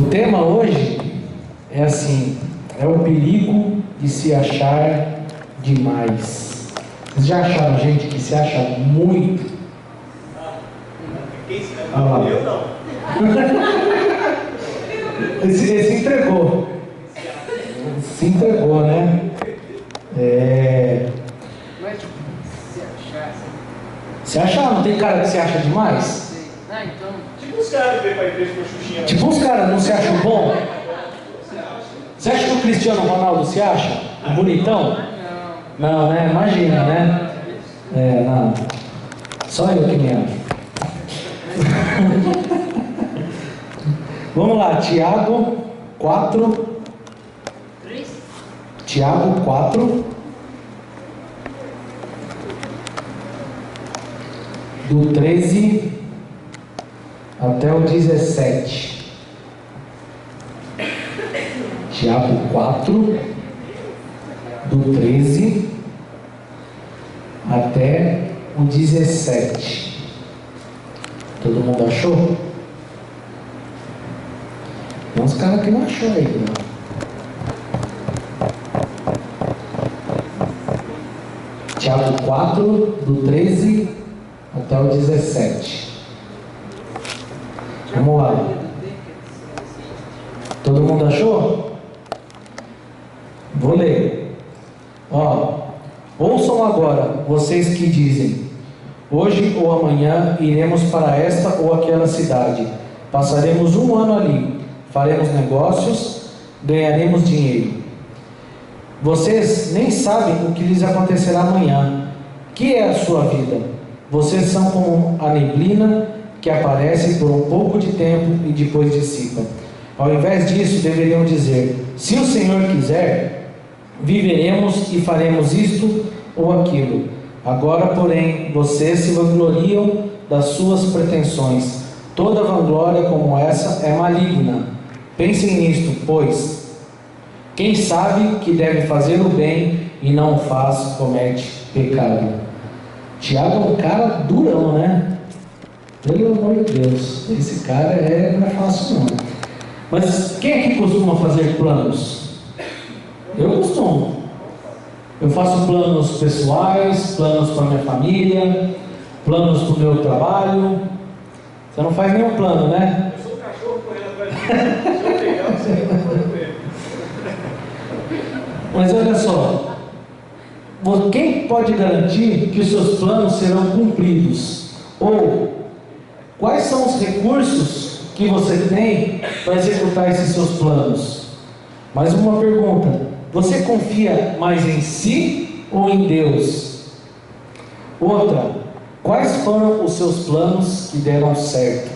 tema hoje é assim, é o perigo de se achar demais. Vocês já acharam gente que se acha muito? Eu não. Esse entregou. Se entregou, né? Mas se achar, Se achar, não tem cara que se acha demais? então. Tipo os caras que vêm pra igreja com a Xuxinha. Tipo os caras não se acham bom? Você acha que o Cristiano Ronaldo se acha bonitão? Não, né? Imagina, né? Não. Só eu que me acho. Vamos lá, Tiago 4. Tiago 4. Do 13 até o 17. Tiago 4, do 13 até o 17. Todo mundo achou? Tem uns caras que não achou aí, não. Tiago 4, do 13 até o 17. Vamos lá. Todo mundo achou? Vou ler. Ouçam agora, vocês que dizem: hoje ou amanhã iremos para esta ou aquela cidade, passaremos um ano ali, faremos negócios, ganharemos dinheiro. Vocês nem sabem o que lhes acontecerá amanhã. Que é a sua vida? Vocês são como a neblina que aparece por um pouco de tempo e depois dissipa. Ao invés disso, deveriam dizer: se o Senhor quiser, viveremos e faremos isto ou aquilo. Agora, porém, vocês se vangloriam das suas pretensões. Toda vanglória como essa é maligna. Pensem nisto, pois quem sabe que deve fazer o bem e não o faz, comete pecado. Tiago é um cara durão, né? Pelo amor de Deus, esse cara não é fácil não. Mas quem é que costuma fazer planos? Eu costumo. Eu faço planos pessoais, planos para minha família, planos para o meu trabalho. Você não faz nenhum plano, né? Eu sou um cachorro correndo atrás de mim. Se eu pegar, você não pode ver. Mas olha só, quem pode garantir que os seus planos serão cumpridos? Ou quais são os recursos que você tem para executar esses seus planos? Mais uma pergunta: você confia mais em si ou em Deus? Outra: quais foram os seus planos que deram certo?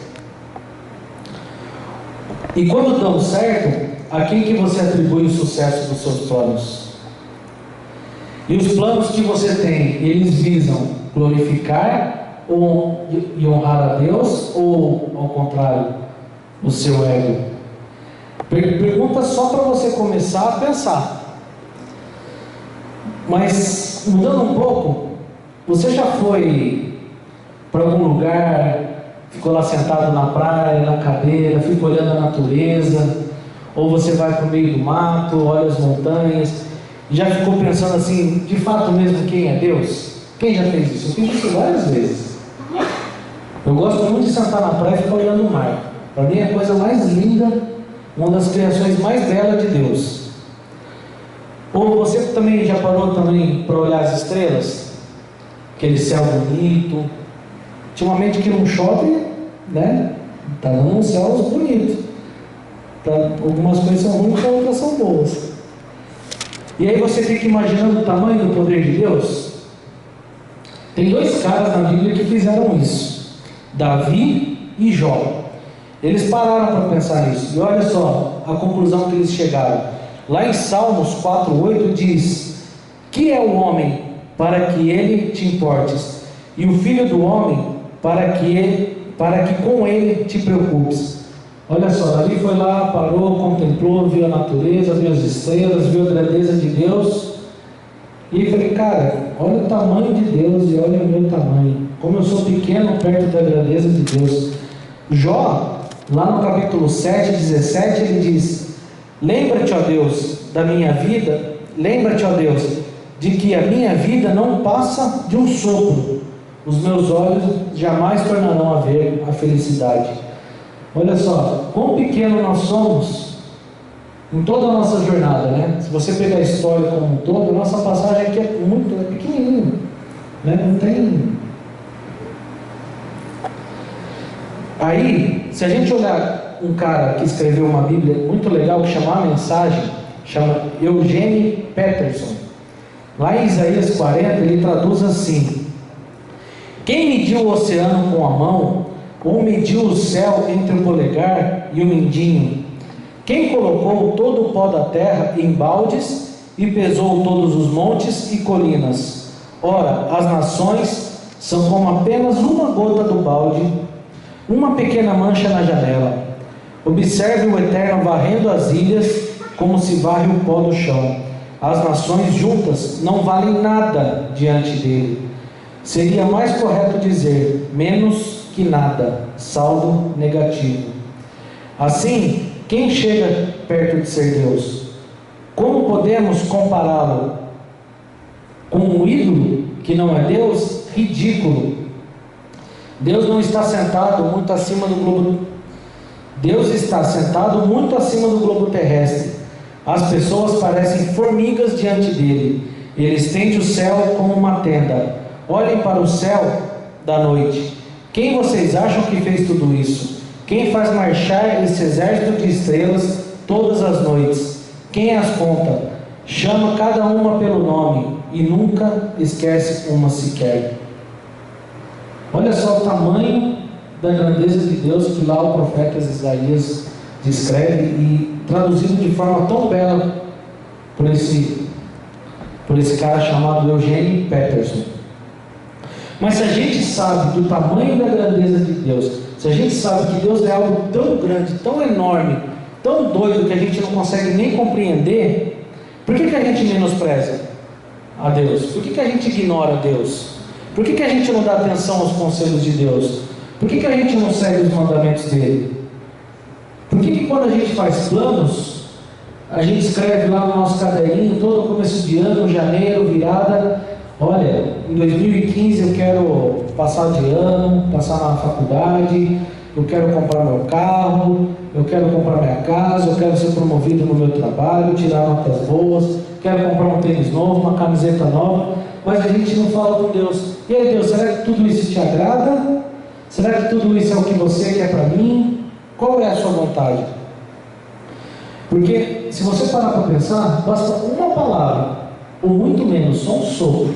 E quando dão certo, a quem que você atribui o sucesso dos seus planos? E os planos que você tem, eles visam glorificar e honrar a Deus, ou ao contrário, o seu ego? Pergunta só para você começar a pensar. Mas mudando um pouco, você já foi para algum lugar, ficou lá sentado na praia, na cadeira, fica olhando a natureza? Ou você vai para o meio do mato, olha as montanhas, e já ficou pensando assim, de fato mesmo, quem é Deus? Quem já fez isso? Eu fiz isso várias vezes. Eu gosto muito de sentar na praia e ficar olhando o mar. Para mim é a coisa mais linda, uma das criações mais belas de Deus. Ou você também já parou também para olhar as estrelas? Aquele céu bonito. Ultimamente que não chove, né? Tá dando uns céus bonitos. Algumas coisas são ruins, outras são boas. E aí você fica imaginando o tamanho do poder de Deus? Tem dois caras na Bíblia que fizeram isso: Davi e Jó. Eles pararam para pensar nisso. E olha só a conclusão que eles chegaram. Lá em Salmos 4:8 diz: que é o homem para que ele te importes, e o filho do homem para que com ele te preocupes. Olha só, Davi foi lá, parou, contemplou, viu a natureza, viu as estrelas, viu a grandeza de Deus. E falei: cara, olha o tamanho de Deus e olha o meu tamanho. Como eu sou pequeno perto da grandeza de Deus. Jó, Lá no capítulo 7, 17, ele diz: lembra-te, ó Deus, da minha vida, lembra-te, ó Deus, de que a minha vida não passa de um sopro, os meus olhos jamais tornarão a ver a felicidade. Olha só, quão pequeno nós somos em toda a nossa jornada, né? Se você pegar a história como um todo, a nossa passagem aqui é pequenininha, né? Não tem... Aí, se a gente olhar um cara que escreveu uma Bíblia muito legal, que chama A Mensagem, chama Eugene Peterson. Lá em Isaías 40, ele traduz assim: quem mediu o oceano com a mão, ou mediu o céu entre o polegar e o mindinho? Quem colocou todo o pó da terra em baldes e pesou todos os montes e colinas? Ora, as nações são como apenas uma gota do balde, uma pequena mancha na janela. Observe o Eterno varrendo as ilhas como se varre o pó do chão. As nações juntas não valem nada diante dele. Seria mais correto dizer menos que nada, saldo negativo. Assim, quem chega perto de ser Deus? Como podemos compará-lo com um ídolo que não é Deus? Ridículo. Deus não está sentado muito acima do globo. Deus está sentado muito acima do globo terrestre. As pessoas parecem formigas diante dele. Ele estende o céu como uma tenda. Olhem para o céu da noite. Quem vocês acham que fez tudo isso? Quem faz marchar esse exército de estrelas todas as noites? Quem as conta? Chama cada uma pelo nome e nunca esquece uma sequer. Olha só o tamanho da grandeza de Deus que lá o profeta Isaías descreve, e traduzido de forma tão bela por esse cara chamado Eugene Peterson. Mas se a gente sabe do tamanho da grandeza de Deus, se a gente sabe que Deus é algo tão grande, tão enorme, tão doido que a gente não consegue nem compreender, por que a gente menospreza a Deus? Por que a gente ignora Deus? Por que a gente não dá atenção aos conselhos de Deus? Por que a gente não segue os mandamentos dele? Por que quando a gente faz planos, a gente escreve lá no nosso caderninho, todo começo de ano, janeiro, virada: olha, em 2015 eu quero passar de ano, passar na faculdade, eu quero comprar meu carro, eu quero comprar minha casa, eu quero ser promovido no meu trabalho, tirar notas boas, quero comprar um tênis novo, uma camiseta nova, mas a gente não fala com Deus. E aí, Deus, será que tudo isso te agrada? Será que tudo isso é o que você quer para mim? Qual é a sua vontade? Porque se você parar para pensar, basta uma palavra, ou muito menos, só um sopro,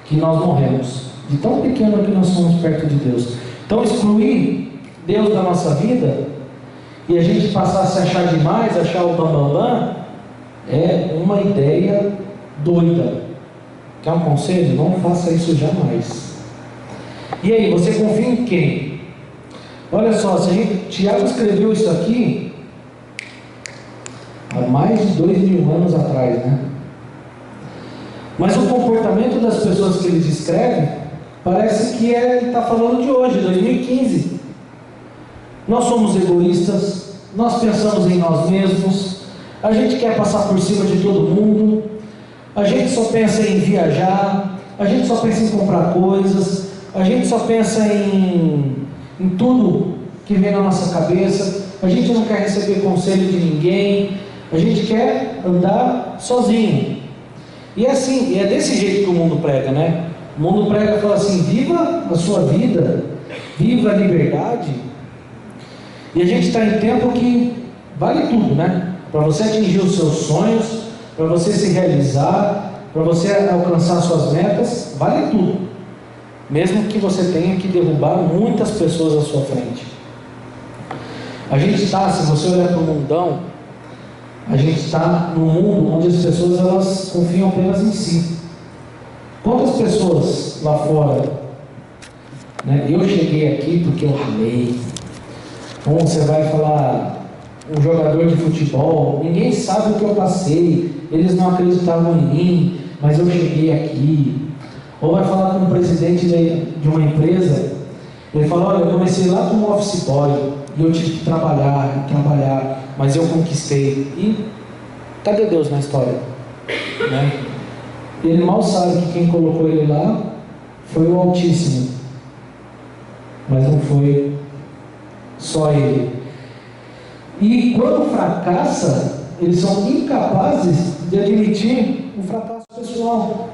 que nós morremos, de tão pequeno que nós somos perto de Deus. Então, excluir Deus da nossa vida e a gente passar a se achar demais, achar o bambambam, é uma ideia doida. Quer um conselho? Não faça isso jamais. E aí, você confia em quem? Olha só, Tiago escreveu isso aqui há mais de 2000 anos atrás, né? Mas o comportamento das pessoas que ele descreve parece que ele está falando de hoje, 2015. Nós somos egoístas, nós pensamos em nós mesmos, a gente quer passar por cima de todo mundo, a gente só pensa em viajar, a gente só pensa em comprar coisas, a gente só pensa em tudo que vem na nossa cabeça, a gente não quer receber conselho de ninguém, a gente quer andar sozinho. E é assim, e é desse jeito que o mundo prega, né? O mundo prega e fala assim: viva a sua vida, viva a liberdade. E a gente está em tempo que vale tudo, né? Para você atingir os seus sonhos, para você se realizar, para você alcançar suas metas, vale tudo. Mesmo que você tenha que derrubar muitas pessoas à sua frente. A gente está, se você olhar para o mundão, a gente está num mundo onde as pessoas elas confiam apenas em si. Quantas pessoas lá fora, né? Eu cheguei aqui porque eu ralei. Ou você vai falar, um jogador de futebol, ninguém sabe o que eu passei, eles não acreditavam em mim, mas eu cheguei aqui. Ou vai falar com um presidente de uma empresa, ele fala: olha, eu comecei lá como office boy, E eu tive que trabalhar, mas eu conquistei. E cadê Deus na história? Né? Ele mal sabe que quem colocou ele lá foi o Altíssimo, mas não foi só ele. E quando fracassa, eles são incapazes de admitir o fracasso pessoal.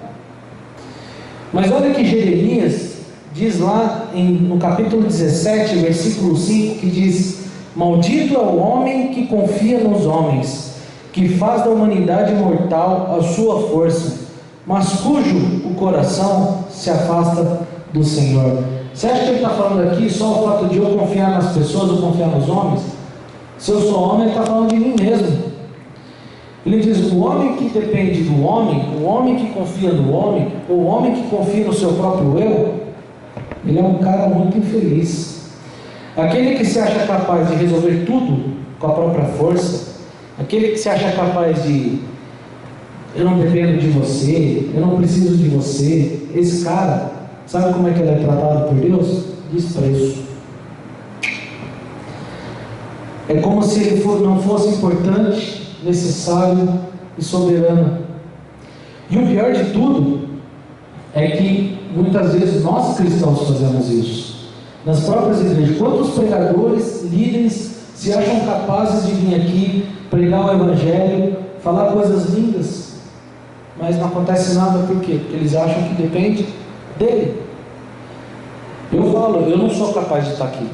Mas olha que Jeremias diz lá no capítulo 17, versículo 5, que diz: maldito é o homem que confia nos homens, que faz da humanidade mortal a sua força, mas cujo o coração se afasta do Senhor. Você acha que ele está falando aqui só o fato de eu confiar nas pessoas ou confiar nos homens? Se eu sou homem, ele está falando de mim mesmo. Ele diz: o homem que depende do homem, o homem que confia no homem, ou o homem que confia no seu próprio eu, ele é um cara muito infeliz. Aquele que se acha capaz de resolver tudo com a própria força, aquele que se acha capaz de eu não dependo de você, eu não preciso de você, esse cara, sabe como é que ele é tratado por Deus? Desprezo. É como se ele não fosse importante, necessário e soberano. E o pior de tudo é que muitas vezes nós cristãos fazemos isso. Nas próprias igrejas, quantos pregadores, líderes se acham capazes de vir aqui pregar o Evangelho, falar coisas lindas, mas não acontece nada. Por quê? Porque eles acham que depende dele. Eu falo, eu não sou capaz de estar aqui.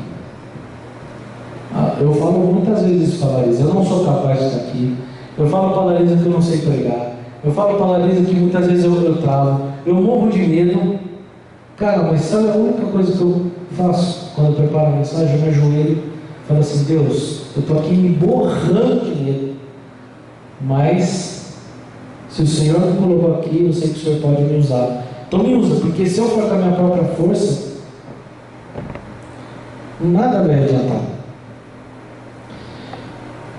Eu falo muitas vezes para a Larisa, eu não sou capaz de estar aqui. Eu falo para a Larisa que eu não sei pregar. Eu falo para a Larisa que muitas vezes eu travo. Eu morro de medo. Cara, mas sabe a única coisa que eu faço quando eu preparo a mensagem? Eu me ajoelho e falo assim: Deus, eu estou aqui me borrando de medo, mas se o Senhor me colocou aqui, eu sei que o Senhor pode me usar. Então me usa, porque se eu for com a minha própria força, nada vai adiantar.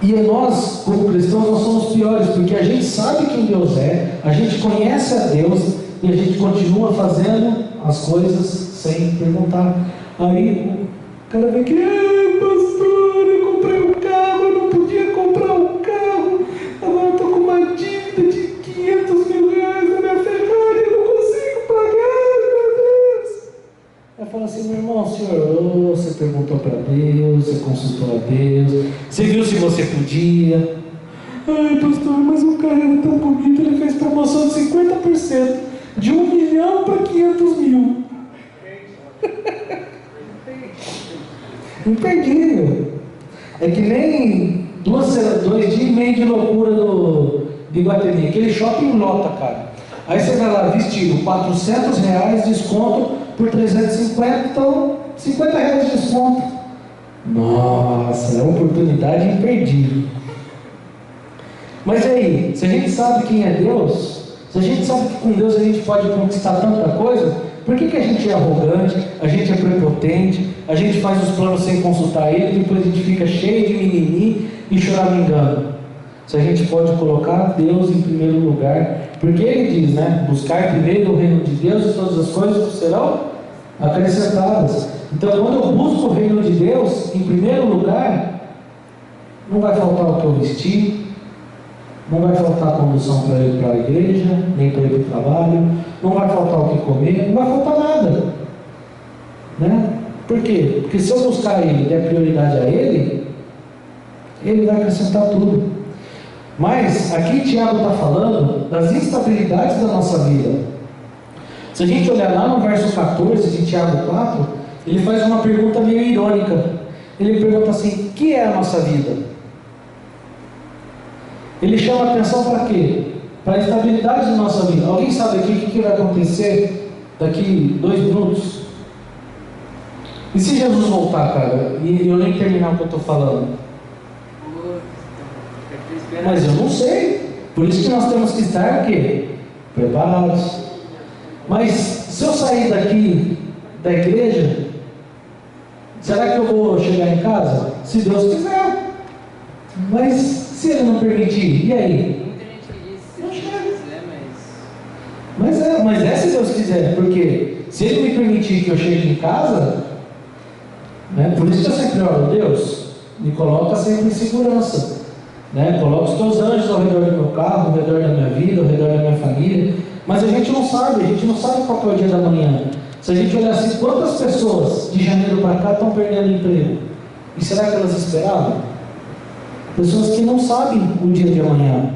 E nós, como cristãos, nós somos piores, porque a gente sabe quem Deus é, a gente conhece a Deus e a gente continua fazendo as coisas sem perguntar. Aí o cara vem aqui: pastor, eu comprei um carro, eu não podia comprar um carro, agora eu estou com uma dívida de 500 mil reais na minha Ferrari, eu não consigo pagar, meu Deus. Aí fala assim: meu irmão, senhor, você perguntou para Deus, você consultou a Deus, você viu se você podia. Ai, pastor, mas o carro era tão bonito, ele fez promoção de 50%, de 1 milhão para 500 mil. Imperdível. É que nem 2 dias e meio de loucura de Iguatemi. Aquele shopping lota, cara. Aí você vai lá, vestido, R$400, desconto por 350, então R$50 de desconto. Nossa, é uma oportunidade imperdível. Mas aí, se a gente sabe quem é Deus, se a gente sabe que com Deus a gente pode conquistar tanta coisa, por que a gente é arrogante, a gente é prepotente, a gente faz os planos sem consultar Ele, depois a gente fica cheio de mimimi e choramingando? Se a gente pode colocar Deus em primeiro lugar, porque Ele diz, né? Buscar primeiro o reino de Deus e todas as coisas serão acrescentadas. Então, quando eu busco o reino de Deus em primeiro lugar, não vai faltar o que eu vestir, não vai faltar condução para ir para a igreja, nem para ir para o trabalho, não vai faltar o que comer, não vai faltar nada, né? Por quê? Porque se eu buscar Ele e der prioridade a Ele, Ele vai acrescentar tudo. Mas aqui Tiago está falando das instabilidades da nossa vida. Se a gente olhar lá no verso 14 de Tiago 4, ele faz uma pergunta meio irônica. Ele pergunta assim: o que é a nossa vida? Ele chama atenção para quê? Para a estabilidade da nossa vida. Alguém sabe aqui o que vai acontecer daqui 2 minutos? E se Jesus voltar, cara, e eu nem terminar o que eu estou falando? Mas eu não sei. Por isso que nós temos que estar o quê? Preparados. Mas se eu sair daqui da igreja, será que eu vou chegar em casa? Se Deus quiser. Mas se Ele não permitir, e aí? Muita gente que diz se Deus quiser, Mas é se Deus quiser, porque se Ele me permitir que eu chegue em casa, Né? Por isso que eu sempre oro, Deus, me coloca sempre em segurança. Né? Coloca os teus anjos ao redor do meu carro, ao redor da minha vida, ao redor da minha família. Mas a gente não sabe qual que é o dia da manhã. Se a gente olhar assim, quantas pessoas de janeiro para cá estão perdendo emprego? E será que elas esperavam? Pessoas que não sabem o dia de amanhã.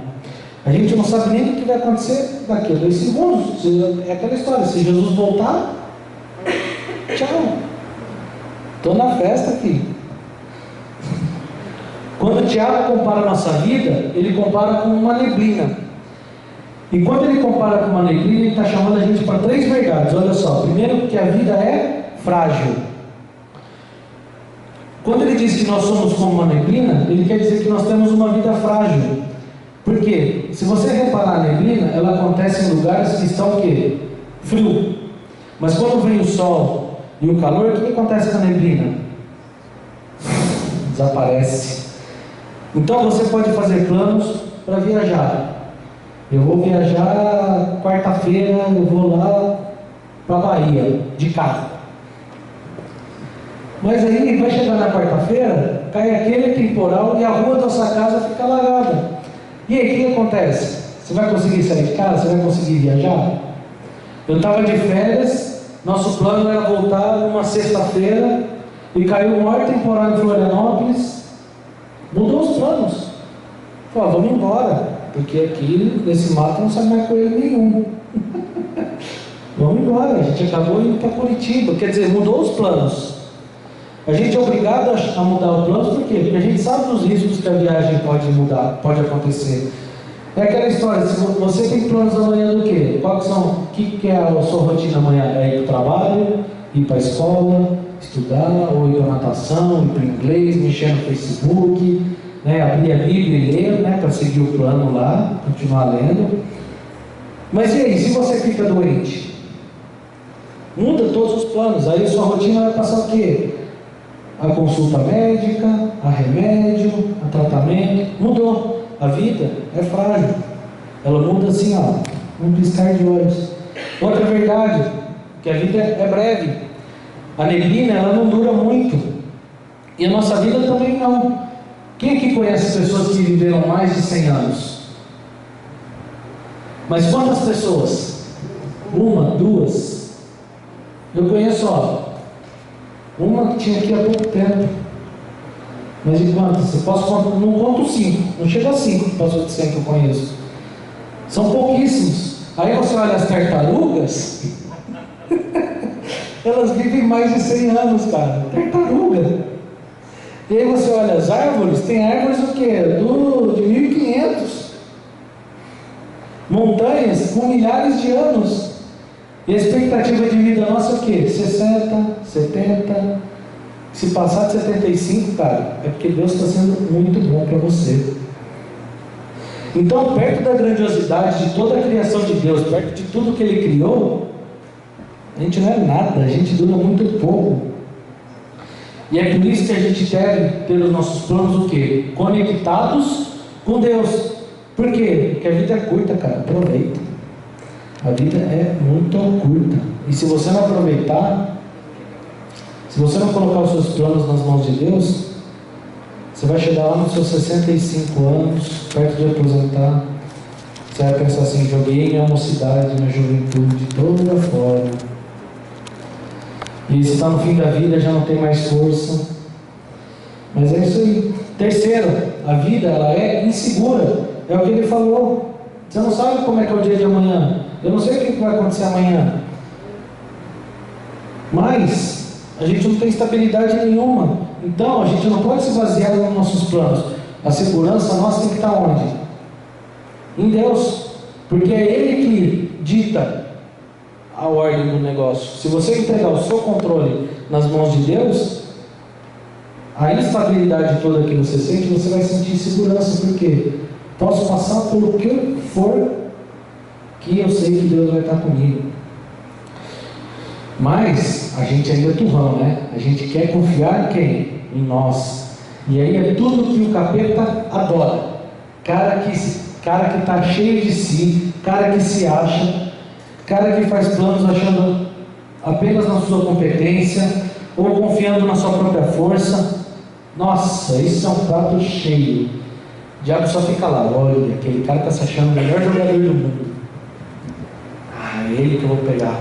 A gente não sabe nem o que vai acontecer daqui a 2 segundos. É aquela história, se Jesus voltar, tchau. Estou na festa aqui. Quando o Tiago compara a nossa vida, ele compara com uma neblina. E quando ele compara com uma neblina, ele está chamando a gente para 3 verdades. Olha só, primeiro que a vida é frágil. Quando ele diz que nós somos como uma neblina, ele quer dizer que nós temos uma vida frágil. Por quê? Se você reparar a neblina, ela acontece em lugares que estão o quê? Frio. Mas quando vem o sol e o calor, o que acontece com a neblina? Desaparece. Então você pode fazer planos para viajar. Eu vou viajar quarta-feira, eu vou lá para a Bahia, de carro. Mas aí vai chegar na quarta-feira, cai aquele temporal e a rua da sua casa fica alagada. E aí o que acontece? Você vai conseguir sair de casa? Você vai conseguir viajar? Eu estava de férias, nosso plano era voltar numa sexta-feira e caiu o maior temporal em Florianópolis. Mudou os planos. Falei, vamos embora, porque aqui nesse mato não sai mais coelho nenhum. Vamos embora, a gente acabou indo para Curitiba, quer dizer, mudou os planos. A gente é obrigado a mudar os planos, por quê? Porque a gente sabe dos riscos que a viagem pode mudar, pode acontecer. É aquela história, se você tem planos amanhã do quê? Quais são? O que é a sua rotina amanhã? É ir para o trabalho, ir para a escola, estudar, ou ir para natação, ir para o inglês, mexer no Facebook, né? Abrir a Bíblia e ler, né? Para seguir o plano lá, continuar lendo. Mas e aí, se você fica doente? Muda todos os planos, aí a sua rotina vai passar o quê? A consulta médica, a remédio, a tratamento, mudou. A vida é frágil. Ela muda assim, ó, um piscar de olhos. Outra verdade, que a vida é breve. A neblina, ela não dura muito. E a nossa vida também não. Quem aqui conhece pessoas que viveram mais de 100 anos? Mas quantas pessoas? 1, 2? Eu conheço, ó, uma que tinha aqui há pouco tempo. Mas de quantas? Eu posso contar, não conto 5, não chega a 5 que passou de 100 que eu conheço. São pouquíssimos. Aí você olha as tartarugas, elas vivem mais de 100 anos, cara. Tartaruga. E aí você olha as árvores, tem árvores o quê? De 1500. Montanhas com milhares de anos. E a expectativa de vida nossa é o quê? 60, 70. Se passar de 75, cara, é porque Deus está sendo muito bom para você. Então, perto da grandiosidade de toda a criação de Deus, perto de tudo que Ele criou, a gente não é nada, a gente dura muito pouco. E é por isso que a gente deve ter os nossos planos o quê? Conectados com Deus. Por quê? Porque a vida é curta, cara, aproveita. A vida é muito curta. E se você não aproveitar, se você não colocar os seus planos nas mãos de Deus, você vai chegar lá nos seus 65 anos, perto de aposentar, você vai pensar assim, joguei minha mocidade, minha juventude, de toda forma. E se está no fim da vida, já não tem mais força. Mas é isso aí. Terceiro, a vida ela é insegura. É o que ele falou. Você não sabe como é que é o dia de amanhã. Eu não sei o que vai acontecer amanhã. Mas a gente não tem estabilidade nenhuma. Então a gente não pode se basear nos nossos planos. A segurança nossa tem que estar onde? Em Deus. Porque é Ele que dita a ordem do negócio. Se você entregar o seu controle nas mãos de Deus, a instabilidade toda que você sente, você vai sentir segurança. Por quê? Posso passar pelo que for, que eu sei que Deus vai estar comigo. Mas a gente ainda é turrão, né? A gente quer confiar em quem? Em nós. E aí é tudo que o capeta adora. Cara que está cheio de si, cara que se acha, cara que faz planos achando apenas na sua competência, ou confiando na sua própria força. Nossa, isso é um prato cheio. O diabo só fica lá, olha, aquele cara está se achando o melhor jogador do mundo. É ele que eu vou pegar.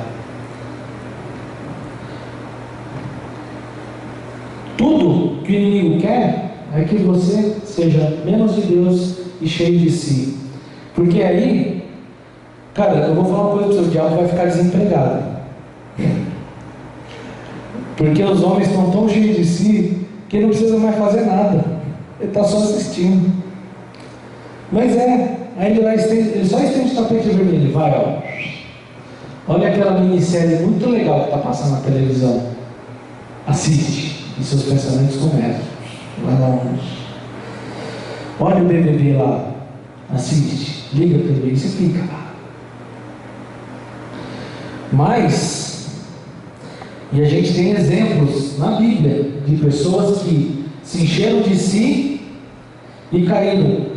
Tudo que o inimigo quer é que você seja menos de Deus e cheio de si. Porque aí, cara, eu vou falar uma coisa para o seu: diabo vai ficar desempregado. Porque os homens estão tão cheios de si que ele não precisa mais fazer nada. Ele está só assistindo. Mas aí ele só estende o tapete vermelho. Vai, ó. Olha aquela minissérie muito legal que está passando na televisão. Assiste. E seus pensamentos começam. Vai longe. Olha o BBB lá. Assiste. Liga a TV e você fica lá. Mas, e a gente tem exemplos na Bíblia de pessoas que se encheram de si e caíram.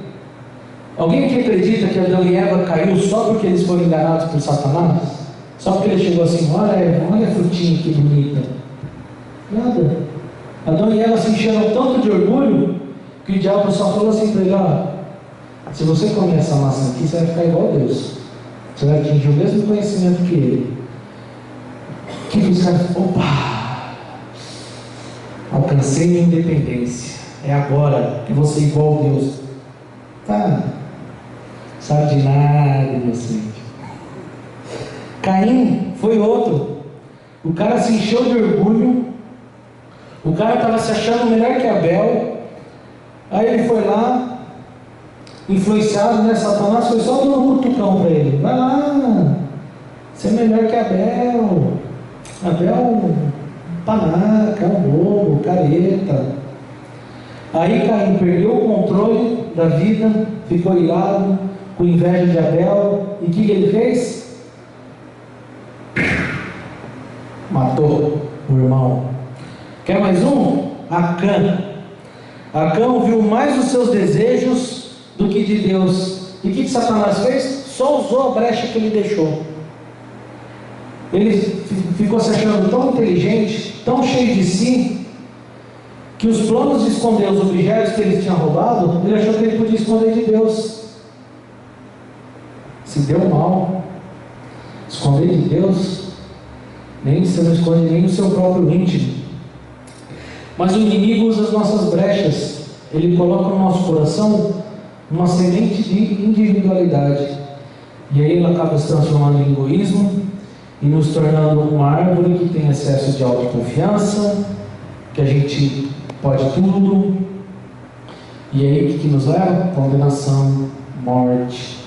Alguém que acredita que Adão e Eva caiu só porque eles foram enganados por Satanás? Só porque ele chegou assim: olha a frutinha que bonita. Nada. Adão e Eva se encheram tanto de orgulho que o diabo só falou assim para ele: se você comer essa maçã aqui, você vai ficar igual a Deus. Você vai atingir o mesmo conhecimento que ele. Que os caras, opa! Alcancei minha independência. É agora que você é igual a Deus. Tá. Sabe de nada, inocente. Caim foi outro. O cara se encheu de orgulho. O cara estava se achando melhor que Abel. Aí ele foi lá, influenciado, né? Satanás foi só dando um cutucão para ele. Vai lá, você é melhor que Abel. Abel é um panaca, é um bobo, careta. Aí Caim perdeu o controle da vida, ficou irado, com inveja de Abel. E o que ele fez? Matou o irmão. Quer mais um? Acã. Acã ouviu mais os seus desejos do que de Deus. E o que Satanás fez? Só usou a brecha que ele deixou. Ele ficou se achando tão inteligente, tão cheio de si, que os planos de esconder os objetos que ele tinha roubado, ele achou que ele podia esconder de Deus. Se deu mal. Esconder de Deus, você não esconde nem o seu próprio íntimo. Mas o inimigo usa as nossas brechas. Ele coloca no nosso coração uma semente de individualidade. E aí ela acaba se transformando em egoísmo e nos tornando uma árvore que tem excesso de autoconfiança, que a gente pode tudo. E aí o que nos leva? Condenação, morte.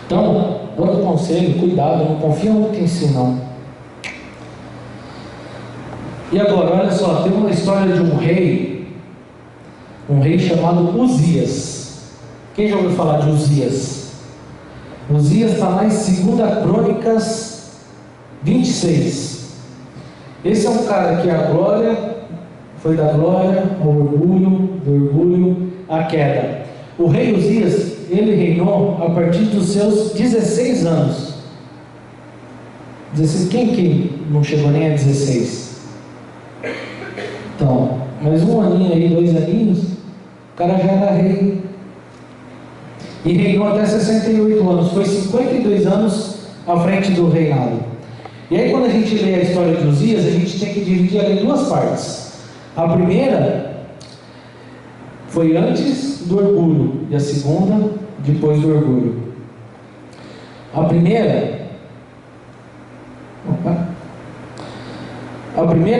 Então, outro conselho: cuidado, não confia muito em si não. E agora, olha só, tem uma história de um rei chamado Uzias. Quem já ouviu falar de Uzias? Uzias está lá em 2 Crônicas 26. Esse é um cara que a glória foi da glória ao orgulho, do orgulho à queda. O rei Uzias, ele reinou a partir dos seus 16 anos. Quem que não chegou nem a 16? Então, mais um aninho aí, 2 aninhos, o cara já era rei. E reinou até 68 anos. Foi 52 anos à frente do reinado. E aí quando a gente lê a história de Uzias, a gente tem que dividir ela em 2 partes. A primeira foi antes do orgulho, e a segunda depois do orgulho. A primeira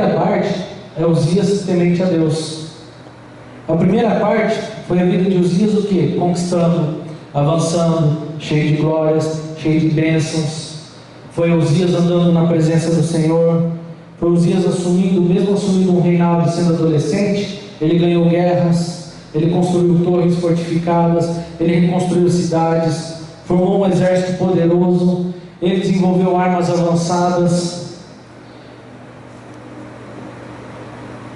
parte é Uzias temente a Deus. A primeira parte foi a vida de Uzias o quê? Conquistando, avançando, cheio de glórias, cheio de bênçãos. Foi Uzias andando na presença do Senhor. Foi Uzias mesmo assumindo um reinado sendo adolescente, ele ganhou guerras, ele construiu torres fortificadas, ele reconstruiu cidades, formou um exército poderoso, ele desenvolveu armas avançadas.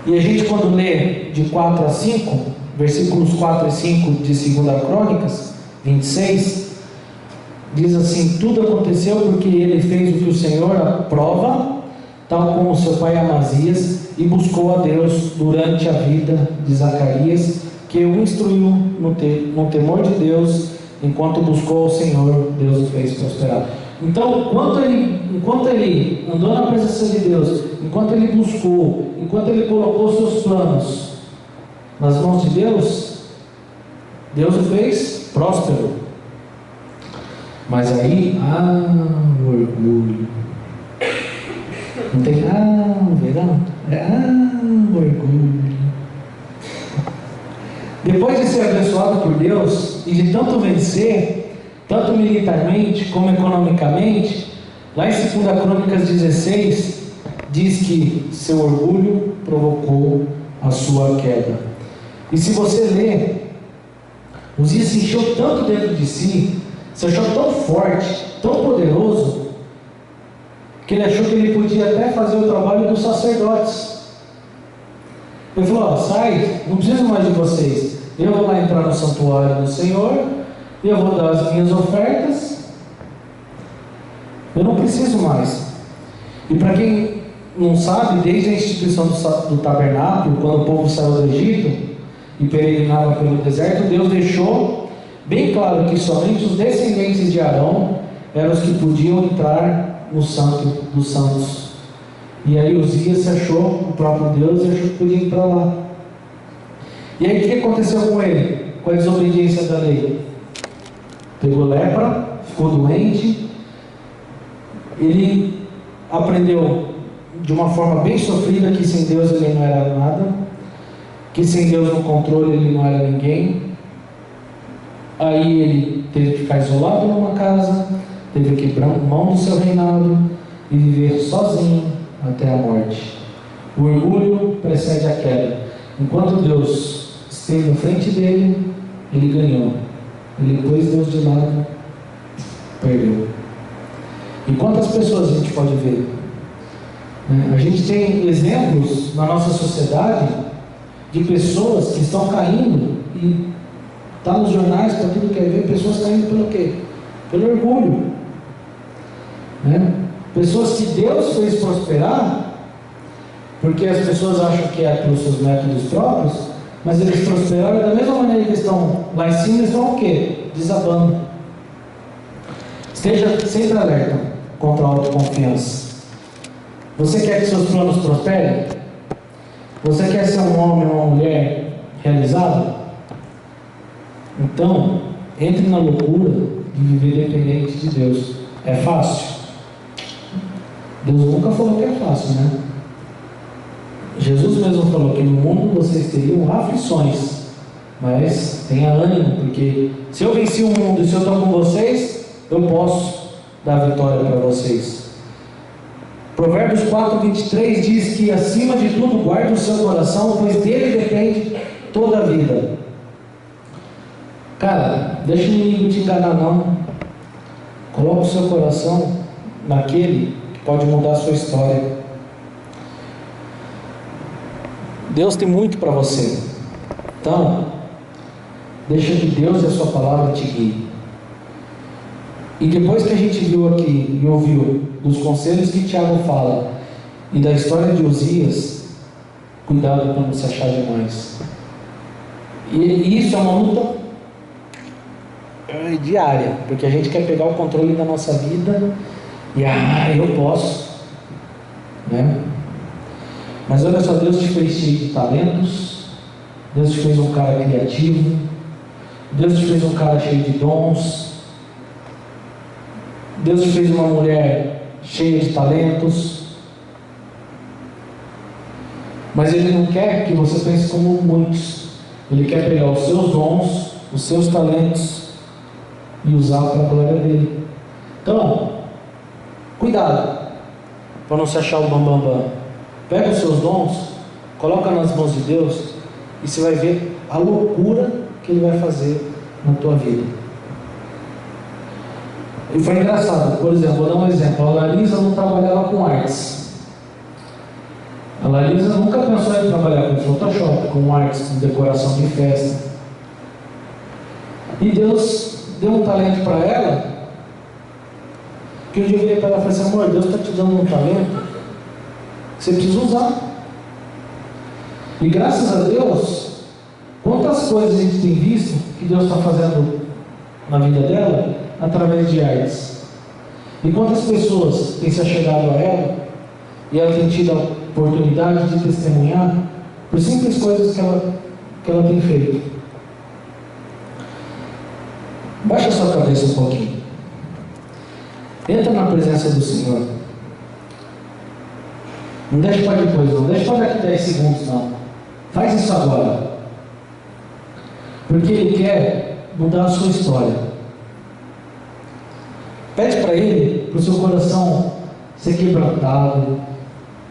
E a gente, quando lê de 4 a 5, versículos 4 e 5 de 2 Crônicas 26, diz assim: tudo aconteceu porque ele fez o que o Senhor aprova, tal como seu pai Amazias, e buscou a Deus durante a vida de Zacarias, que o instruiu no temor de Deus. Enquanto buscou ao Senhor, Deus o fez prosperar. Então, enquanto ele andou na presença de Deus, enquanto ele buscou, enquanto ele colocou seus planos nas mãos de Deus, Deus o fez próspero. Mas aí, o orgulho. Não tem verão? O orgulho. Depois de ser abençoado por Deus e de tanto vencer, tanto militarmente como economicamente, lá em 2 Crônicas 16, diz que seu orgulho provocou a sua queda. E se você ler, Uzias se encheu tanto dentro de si, se achou tão forte, tão poderoso, que ele achou que ele podia até fazer o trabalho dos sacerdotes. Ele falou: sai, não preciso mais de vocês, eu vou lá entrar no santuário do Senhor, e eu vou dar as minhas ofertas, eu não preciso mais. E para quem não sabe, desde a instituição do tabernáculo, quando o povo saiu do Egito e peregrinava pelo deserto, Deus deixou bem claro que somente os descendentes de Arão eram os que podiam entrar no Santo dos Santos. E aí Uzias se achou o próprio Deus e achou que podia ir para lá. E aí o que aconteceu com ele? Com a desobediência da lei? Pegou lepra, ficou doente, ele aprendeu de uma forma bem sofrida que sem Deus ele não era nada, que sem Deus no controle ele não era ninguém. Aí ele teve que ficar isolado numa casa, teve que abrir mão do seu reinado e viver sozinho até a morte. O orgulho precede a queda. Enquanto Deus esteve na frente dele, ele ganhou. Ele pôs Deus de lado, perdeu. E quantas pessoas a gente pode ver? A gente tem exemplos na nossa sociedade de pessoas que estão caindo, e está nos jornais para tudo que é ver, pessoas caindo pelo quê? Pelo orgulho. Pessoas que Deus fez prosperar, porque as pessoas acham que é pelos seus métodos próprios, mas eles prosperaram da mesma maneira que estão lá em cima, eles estão o quê? Desabando. Esteja sempre alerta contra a autoconfiança. Você quer que seus planos prosperem? Você quer ser um homem ou uma mulher realizado? Então, entre na loucura de viver dependente de Deus. É fácil? Deus nunca falou que é fácil, né? Jesus mesmo falou que no mundo vocês teriam aflições, mas tenha ânimo, porque se eu venci o mundo e se eu estou com vocês, eu posso dar vitória para vocês. Provérbios 4:23 diz que acima de tudo guarde o seu coração, pois dele depende toda a vida. Cara, deixa o inimigo te enganar não. Coloca o seu coração naquele que pode mudar a sua história. Deus tem muito para você. Então, deixa que Deus e a sua palavra te guiem. E depois que a gente viu aqui e ouviu dos conselhos que Tiago fala e da história de Uzias, cuidado para não se achar demais. E isso é uma luta diária, porque a gente quer pegar o controle da nossa vida e eu posso, né? Mas olha só, Deus te fez cheio de talentos, Deus te fez um cara criativo, Deus te fez um cara cheio de dons, Deus te fez uma mulher cheia de talentos, mas Ele não quer que você pense como muitos. Ele quer pegar os seus dons, os seus talentos e usar para a glória dele. Então, cuidado para não se achar o bambambam. Pega os seus dons, coloca nas mãos de Deus e você vai ver a loucura que Ele vai fazer na tua vida. E foi engraçado, por exemplo, vou dar um exemplo. A Larissa não trabalhava com artes. A Larissa nunca pensou em trabalhar com Photoshop, com artes, com decoração de festa. E Deus deu um talento para ela, que um dia eu virei para ela e falei assim: amor, Deus está te dando um talento Você precisa usar. E graças a Deus, quantas coisas a gente tem visto que Deus está fazendo na vida dela através de artes. E quantas pessoas têm se achegado a ela e ela tem tido a oportunidade de testemunhar por simples coisas que ela tem feito. Baixa a sua cabeça um pouquinho. Entra na presença do Senhor. Não deixa para depois, não. Deixa para daqui 10 segundos, não. Faz isso agora. Porque Ele quer mudar a sua história. Pede para Ele, para o seu coração ser quebrantado,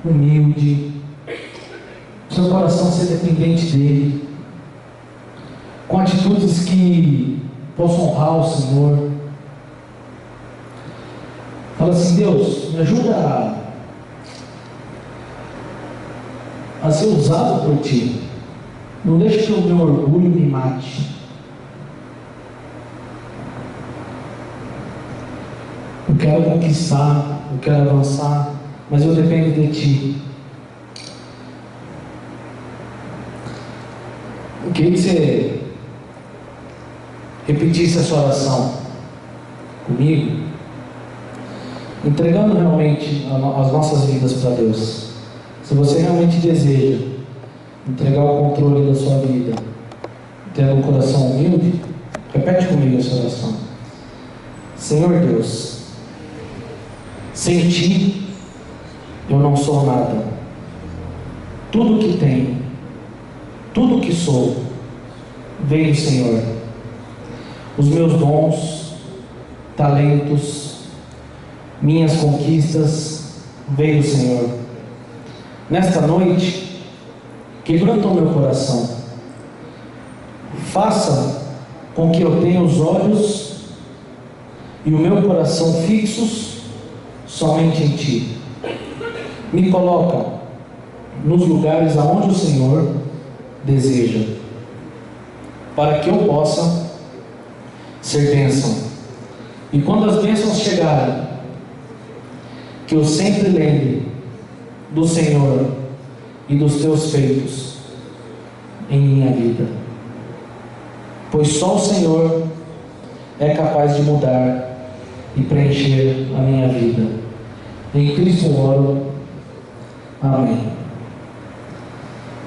humilde, para o seu coração ser dependente dEle, com atitudes que possam honrar o Senhor. Fala assim: Deus, me ajuda a ser usado por Ti. Não deixe que o meu orgulho me mate. Eu quero conquistar, eu quero avançar, mas eu dependo de Ti. Eu queria que você repetisse essa oração comigo, entregando realmente as nossas vidas para Deus. Se você realmente deseja entregar o controle da sua vida, tendo um coração humilde, repete comigo essa oração. Senhor Deus, sem Ti eu não sou nada. Tudo que tenho, tudo que sou, veio do Senhor. Os meus dons, talentos, minhas conquistas, veio do Senhor. Nesta noite, quebranta o meu coração. Faça com que eu tenha os olhos e o meu coração fixos somente em Ti. Me coloca nos lugares aonde o Senhor deseja, para que eu possa ser bênção. E quando as bênçãos chegarem, que eu sempre lembre do Senhor e dos Teus feitos em minha vida, pois só o Senhor é capaz de mudar e preencher a minha vida. Em Cristo eu oro. Amém.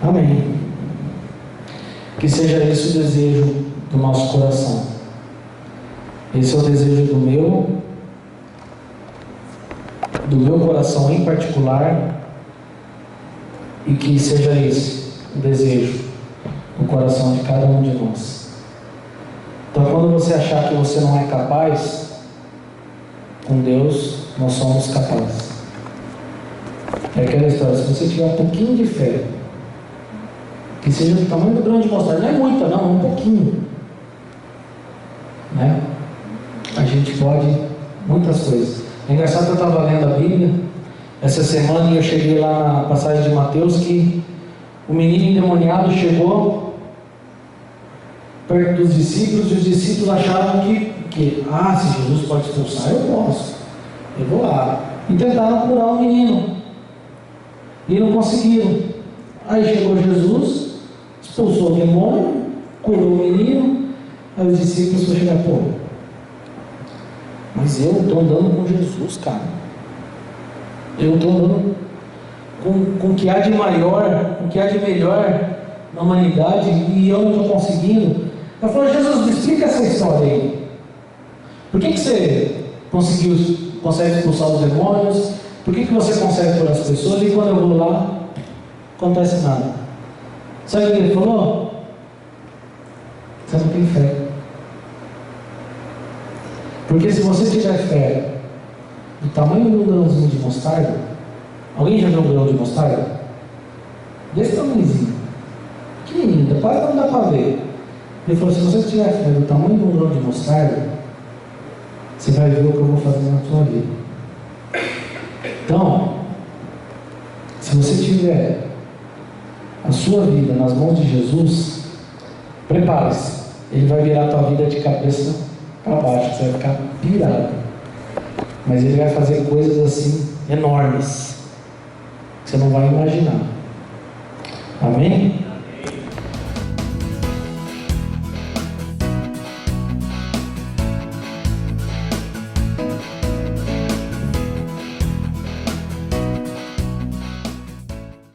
Amém. Que seja esse o desejo do nosso coração. Esse é o desejo do meu coração em particular, e que seja esse o desejo no coração de cada um de nós. Então, quando você achar que você não é capaz, com Deus nós somos capazes. É aquela história: se você tiver um pouquinho de fé, que seja do tamanho do grão de mostarda, não é muita não, um pouquinho, né? A gente pode muitas coisas. É engraçado que eu estava lendo a Bíblia essa semana e eu cheguei lá na passagem de Mateus que o menino endemoniado chegou perto dos discípulos e os discípulos achavam que se Jesus pode expulsar, eu posso, eu vou lá. E tentaram curar o menino e não conseguiram. Aí chegou Jesus, expulsou o demônio, curou o menino. Aí os discípulos foram chegar: pô, mas eu estou andando com Jesus, cara. Eu estou andando com o que há de maior, com o que há de melhor na humanidade, e eu não estou conseguindo. Eu falo: Jesus, me explica essa história aí. Por que você consegue expulsar os demônios? Por que você consegue curar as pessoas? E quando eu vou lá, não acontece nada. Sabe o que ele falou? Você não tem fé. Porque se você tiver fé do tamanho de um grãozinho de mostarda, alguém já viu um grão de mostarda? Desse tamanhozinho, pequenininho, quase não dá para ver. Ele falou: se você tiver fé do tamanho de um grão de mostarda, você vai ver o que eu vou fazer na sua vida. Então, se você tiver a sua vida nas mãos de Jesus, prepare-se, Ele vai virar a tua vida de cabeça para baixo, você vai ficar pirado, mas Ele vai fazer coisas assim enormes. que você não vai imaginar. Amém?